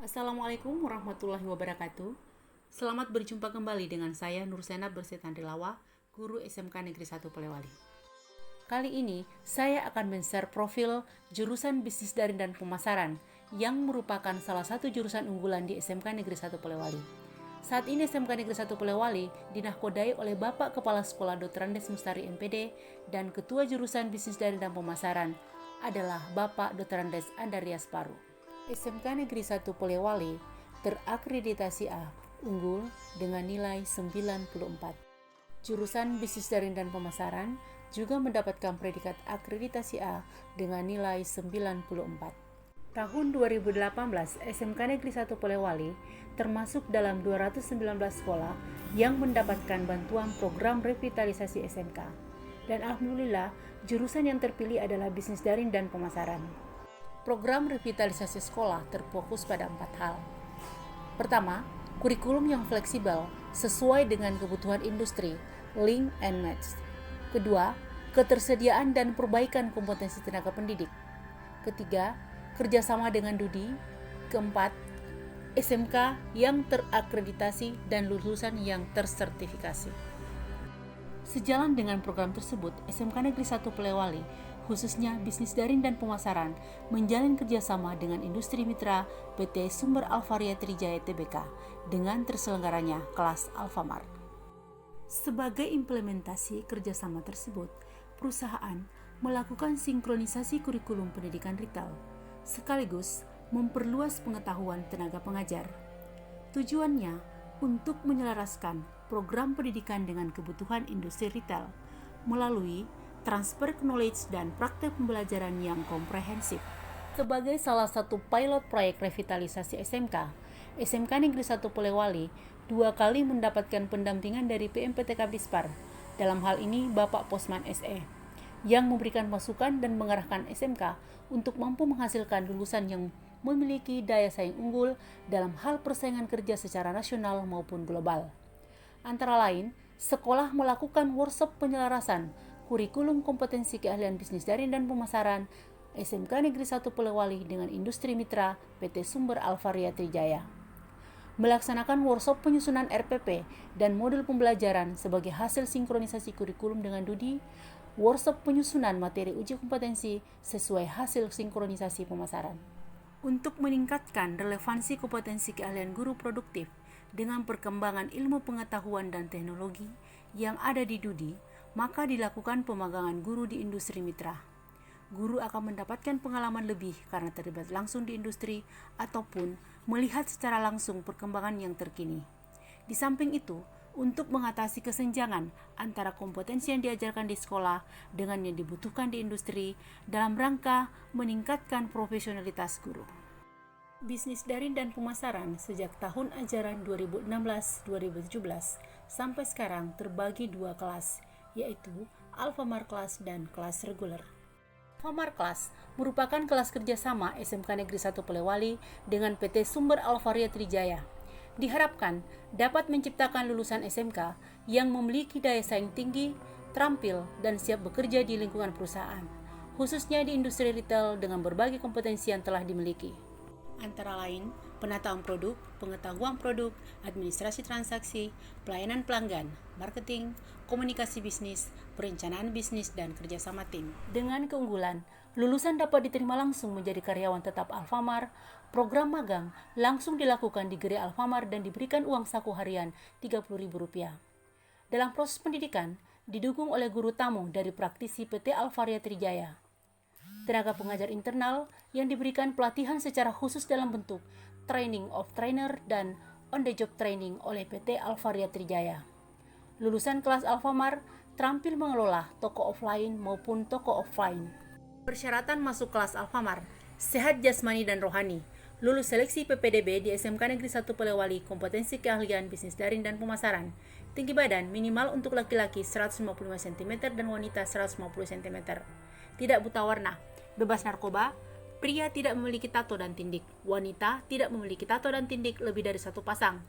Assalamualaikum warahmatullahi wabarakatuh. Selamat berjumpa kembali dengan saya Nursena Bersetan Rilawa, guru SMK Negeri 1 Polewali. Kali ini saya akan men-share profil jurusan Bisnis Daring dan Pemasaran yang merupakan salah satu jurusan unggulan di SMK Negeri 1 Polewali. Saat ini SMK Negeri 1 Polewali dinahkodai oleh Bapak Kepala Sekolah Dr. Andes Mustari MPD dan Ketua Jurusan Bisnis Daring dan Pemasaran adalah Bapak Dr. Andes Andarias Paru. SMK Negeri 1 Polewali terakreditasi A, unggul dengan nilai 94. Jurusan Bisnis Daring dan Pemasaran juga mendapatkan predikat akreditasi A dengan nilai 94. Tahun 2018, SMK Negeri 1 Polewali termasuk dalam 219 sekolah yang mendapatkan bantuan program revitalisasi SMK. Dan alhamdulillah, jurusan yang terpilih adalah Bisnis Daring dan Pemasaran. Program revitalisasi sekolah terfokus pada 4 hal. Pertama, kurikulum yang fleksibel sesuai dengan kebutuhan industri, link and match. Kedua, ketersediaan dan perbaikan kompetensi tenaga pendidik. Ketiga, kerjasama dengan DUDI. Keempat, SMK yang terakreditasi dan lulusan yang tersertifikasi. Sejalan dengan program tersebut, SMK Negeri 1 Polewali khususnya Bisnis Daring dan Pemasaran menjalin kerjasama dengan industri mitra PT Sumber Alvaria Trijaya Tbk dengan terselenggaranya kelas Alfamart. Sebagai implementasi kerjasama tersebut, perusahaan melakukan sinkronisasi kurikulum pendidikan retail, sekaligus memperluas pengetahuan tenaga pengajar. Tujuannya untuk menyelaraskan program pendidikan dengan kebutuhan industri retail melalui transfer knowledge dan praktek pembelajaran yang komprehensif. Sebagai salah satu pilot proyek revitalisasi SMK, SMK Negeri 1 Polewali 2 kali mendapatkan pendampingan dari PMPTK Bispar, dalam hal ini Bapak Posman SE, yang memberikan masukan dan mengarahkan SMK untuk mampu menghasilkan lulusan yang memiliki daya saing unggul dalam hal persaingan kerja secara nasional maupun global. Antara lain, sekolah melakukan workshop penyelarasan kurikulum kompetensi keahlian bisnis daring dan pemasaran SMK Negeri 1 Polewali dengan industri mitra PT Sumber Alvaria Trijaya. Melaksanakan workshop penyusunan RPP dan modul pembelajaran sebagai hasil sinkronisasi kurikulum dengan DUDI, workshop penyusunan materi uji kompetensi sesuai hasil sinkronisasi pemasaran. Untuk meningkatkan relevansi kompetensi keahlian guru produktif dengan perkembangan ilmu pengetahuan dan teknologi yang ada di DUDI, maka dilakukan pemagangan guru di industri mitra. Guru akan mendapatkan pengalaman lebih karena terlibat langsung di industri ataupun melihat secara langsung perkembangan yang terkini. Di samping itu, untuk mengatasi kesenjangan antara kompetensi yang diajarkan di sekolah dengan yang dibutuhkan di industri dalam rangka meningkatkan profesionalitas guru. Bisnis Daring dan Pemasaran sejak tahun ajaran 2016-2017 sampai sekarang terbagi 2 kelas, yaitu Alfamart Class dan kelas reguler. Alfamart Class merupakan kelas kerjasama SMK Negeri 1 Polewali dengan PT Sumber Alvaria Trijaya. Diharapkan dapat menciptakan lulusan SMK yang memiliki daya saing tinggi, terampil, dan siap bekerja di lingkungan perusahaan, khususnya di industri retail dengan berbagai kompetensi yang telah dimiliki. Antara lain, penataan produk, pengetahuan produk, administrasi transaksi, pelayanan pelanggan, marketing, komunikasi bisnis, perencanaan bisnis, dan kerjasama tim. Dengan keunggulan, lulusan dapat diterima langsung menjadi karyawan tetap Alfamart. Program magang langsung dilakukan di gerai Alfamart dan diberikan uang saku harian Rp30.000. Dalam proses pendidikan, didukung oleh guru tamu dari praktisi PT Alvaria Trijaya. Tenaga pengajar internal yang diberikan pelatihan secara khusus dalam bentuk training of trainer dan on-the-job training oleh PT Alvaria Trijaya. Lulusan kelas Alfamart terampil mengelola toko offline maupun toko offline. Persyaratan masuk kelas Alfamart, sehat jasmani dan rohani, lulus seleksi PPDB di SMK Negeri 1 Polewali, kompetensi keahlian bisnis daring dan pemasaran, tinggi badan minimal untuk laki-laki 150 cm dan wanita 150 cm, tidak buta warna, bebas narkoba, pria tidak memiliki tato dan tindik, wanita tidak memiliki tato dan tindik lebih dari 1 pasang,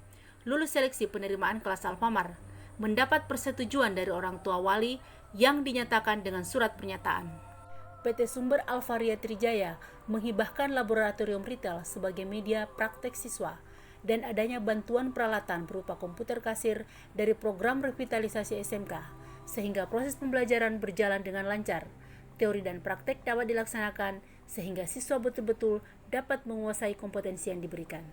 lulus seleksi penerimaan kelas Alfamart, mendapat persetujuan dari orang tua wali yang dinyatakan dengan surat pernyataan. PT Sumber Alvaria Trijaya menghibahkan laboratorium retail sebagai media praktek siswa dan adanya bantuan peralatan berupa komputer kasir dari program revitalisasi SMK, sehingga proses pembelajaran berjalan dengan lancar. Teori dan praktek dapat dilaksanakan sehingga siswa betul-betul dapat menguasai kompetensi yang diberikan.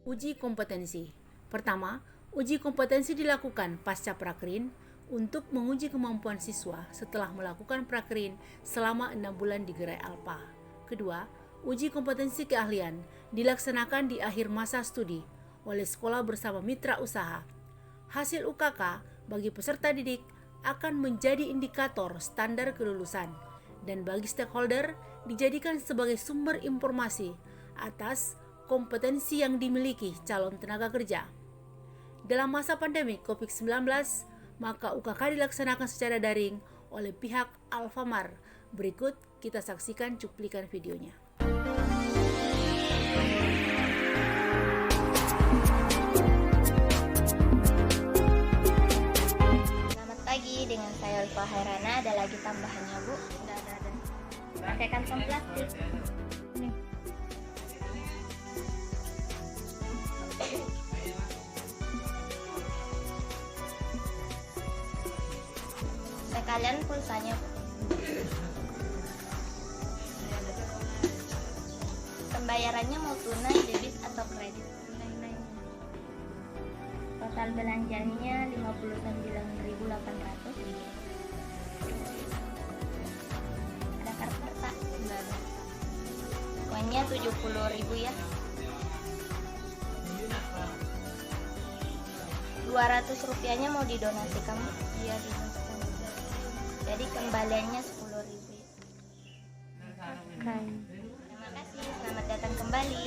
Uji kompetensi. Pertama, uji kompetensi dilakukan pasca prakrin untuk menguji kemampuan siswa setelah melakukan prakrin selama 6 bulan di Gerai Alpha. Kedua, uji kompetensi keahlian dilaksanakan di akhir masa studi oleh sekolah bersama mitra usaha. Hasil UKK bagi peserta didik akan menjadi indikator standar kelulusan dan bagi stakeholder dijadikan sebagai sumber informasi atas kompetensi yang dimiliki calon tenaga kerja. Dalam masa pandemi COVID-19, maka UKK dilaksanakan secara daring oleh pihak Alfamart. Berikut kita saksikan cuplikan videonya. Selamat pagi, dengan saya Ulfa Hairana. Ada lagi tambahannya, Bu? Ada. Pakai kantong plastik. Nih. Sekalian pulsanya, Bu. Pembayarannya mau tunai, debit atau kredit? Total belanjanya 59.800. Ada kartu tak? Enggak ada. Uangnya 70.000 ya. 200 rupiahnya mau didonasikan, Bu? Iya, didonasikan. Jadi kembaliannya 10.000 ya. Terima kasih, selamat datang kembali.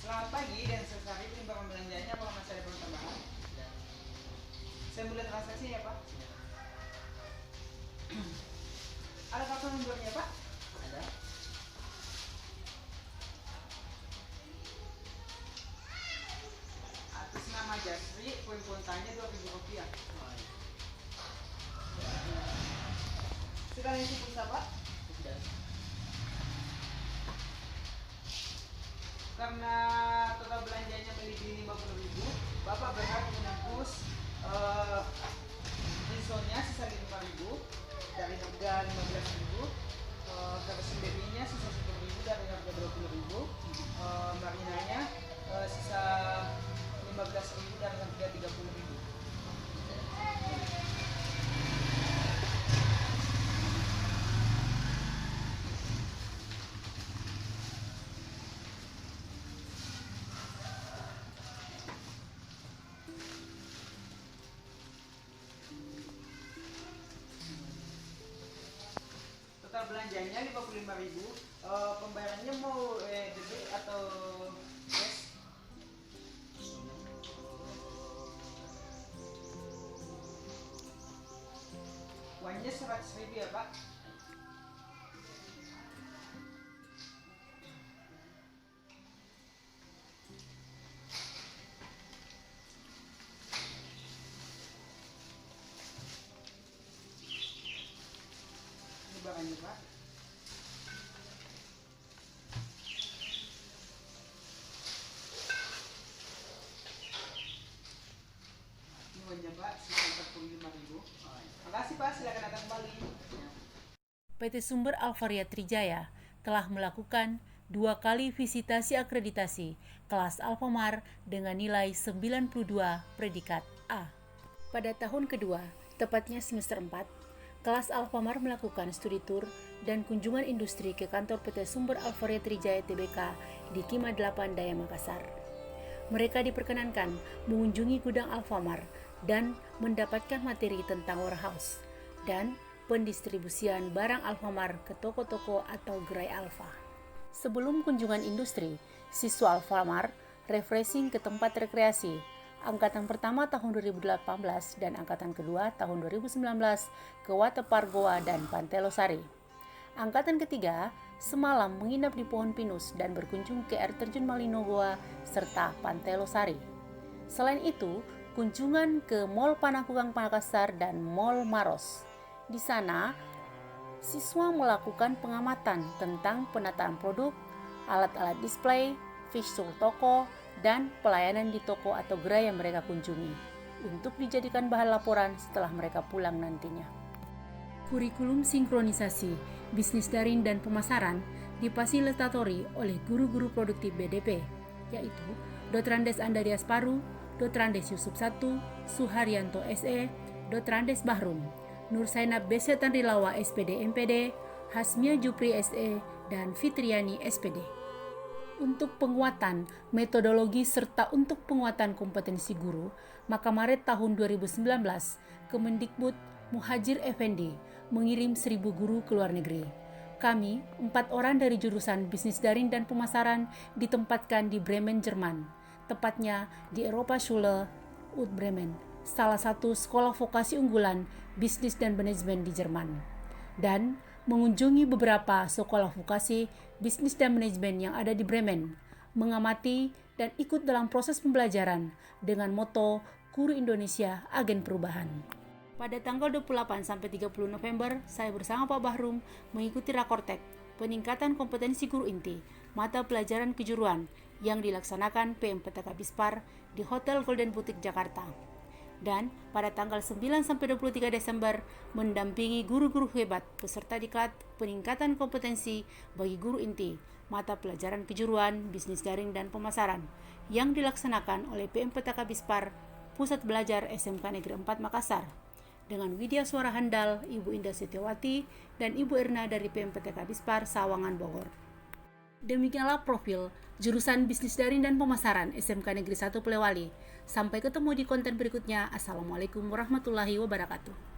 Selamat pagi dan sesaat ini Bapak belanjanya apakah masih ada perlu tambahan? Saya mulai transaksi ya Pak. Ada kartu nomornya Pak? Ada. Atas nama Jasri, poin kontanya Rp2.000. Sekarang isi pulsa Pak? Sudah. Karena total belanjanya melebihi 50.000, Bapak berhak menembus insonnya sisa 5.000 dari harga 15.000, sendirinya sisa 10.000 dari harga 20.000, marinanya sisa 15.000 dari harga 30.000. Total belanjanya 55.000. Pembayarannya mau debit atau cash? Uangnya 100.000 ya Pak. Ini barangnya Pak. Ini uangnya Pak, sisa 45.000. Makasih Pak, silakan datang kembali. PT Sumber Alvaria Trijaya telah melakukan 2 kali visitasi akreditasi kelas Alfamart dengan nilai 92 predikat A. Pada tahun kedua, tepatnya semester 4, kelas Alfamart melakukan studi tour dan kunjungan industri ke kantor PT Sumber Alvaria Trijaya Tbk di Kima 8 Daya Makassar. Mereka diperkenankan mengunjungi gudang Alfamart dan mendapatkan materi tentang warehouse dan pendistribusian barang Alfamart ke toko-toko atau gerai Alfa. Sebelum kunjungan industri, siswa Alfamart refreshing ke tempat rekreasi. Angkatan pertama tahun 2018 dan angkatan kedua tahun 2019 ke Waterpark Goa dan Pantai Losari. Angkatan ketiga semalam menginap di Pohon Pinus dan berkunjung ke air terjun Malino Goa serta Pantai Losari. Selain itu, kunjungan ke Mall Panakukang Makassar dan Mall Maros. Di sana, siswa melakukan pengamatan tentang penataan produk, alat-alat display, visual toko, dan pelayanan di toko atau gerai yang mereka kunjungi untuk dijadikan bahan laporan setelah mereka pulang nantinya. Kurikulum sinkronisasi, bisnis daring dan pemasaran difasilitatori oleh guru-guru produktif BDP, yaitu Dotrandes Andarias Paru, Dotrandes Yusuf I, Suharyanto SE, Dotrandes Bahrum, Nur Zainab BC Tanrilawa SPD MPD, Hasmia Jupri SE, dan Fitriani SPD. Untuk penguatan metodologi serta untuk penguatan kompetensi guru, maka Maret tahun 2019, Kemendikbud Muhajir Effendi mengirim 1.000 guru ke luar negeri. Kami, 4 orang dari jurusan Bisnis Daring dan Pemasaran ditempatkan di Bremen, Jerman, tepatnya di Europa Schule und Bremen, salah satu sekolah vokasi unggulan bisnis dan manajemen di Jerman, dan mengunjungi beberapa sekolah vokasi bisnis dan manajemen yang ada di Bremen, mengamati dan ikut dalam proses pembelajaran dengan moto Guru Indonesia Agen Perubahan. Pada tanggal 28 sampai 30 November, saya bersama Pak Bahrum mengikuti Rakortek, peningkatan kompetensi guru inti, mata pelajaran kejuruan yang dilaksanakan PMPTK Bispar di Hotel Golden Boutique Jakarta. Dan pada tanggal 9 sampai 23 Desember mendampingi guru-guru hebat peserta diklat peningkatan kompetensi bagi guru inti, mata pelajaran kejuruan, bisnis daring dan pemasaran yang dilaksanakan oleh PMPTK Bispar Pusat Belajar SMK Negeri 4 Makassar, dengan Widya Suara Handal, Ibu Indah Setiawati, dan Ibu Erna dari PMPTK Bispar Sawangan Bogor. Demikianlah profil jurusan Bisnis Daring dan Pemasaran SMK Negeri 1 Polewali. Sampai ketemu di konten berikutnya. Assalamualaikum warahmatullahi wabarakatuh.